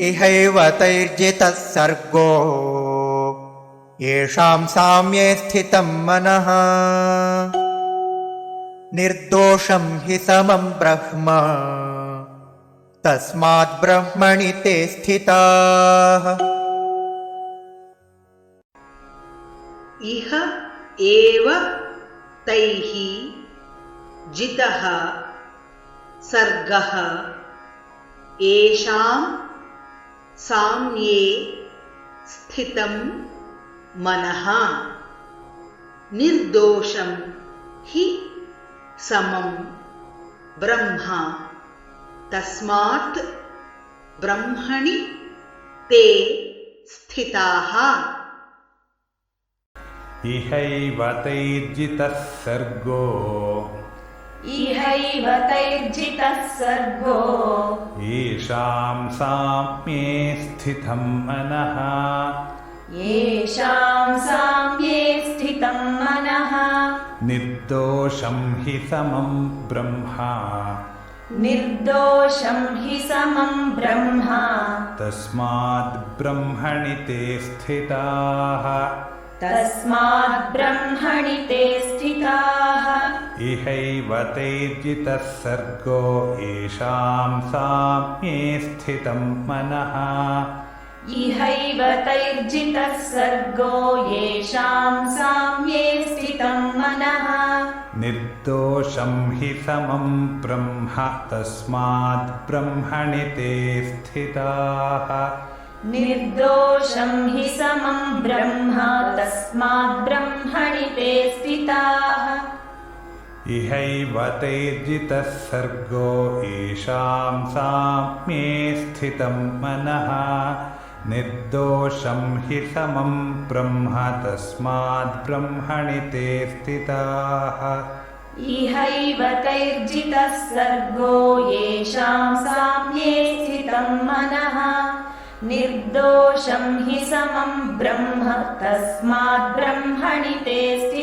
इहैव तैर्जितः सर्गो येषां साम्ये स्थितं मनः निर्दोषं हि समं ब्रह्म तस्माद् ब्रह्मणि ते स्थिताः। इह एव तैः जितः सर्गः येषां साम्ये स्थितं मनः निर्दोषं हि समं ब्रह्म तस्मात् ब्रह्मणि ते स्थिताः। इहैव तैर्जितः सर्गो येषां साम्ये स्थितं मनः निर्दोषं हि समं ब्रह्म तस्माद् ब्रह्मणि ते स्थिताः। इहैव तैर्जितः सर्गो येषां साम्ये स्थितं मनः निर्दोषं हि समं ब्रह्म तस्माद् ब्रह्मणि ते स्थिताः। इहैव तैर्जितः सर्गो येषां साम्ये स्थितं मनः निर्दोषं हि समं ब्रह्म तस्माद् ब्रह्मणि ते स्थिताः। इहैव तैर्जितः सर्गो येषां साम्ये स्थितं मनः निर्दोषं हि समं ब्रह्म तस्माद् ब्रह्मणि ते स्थिताः।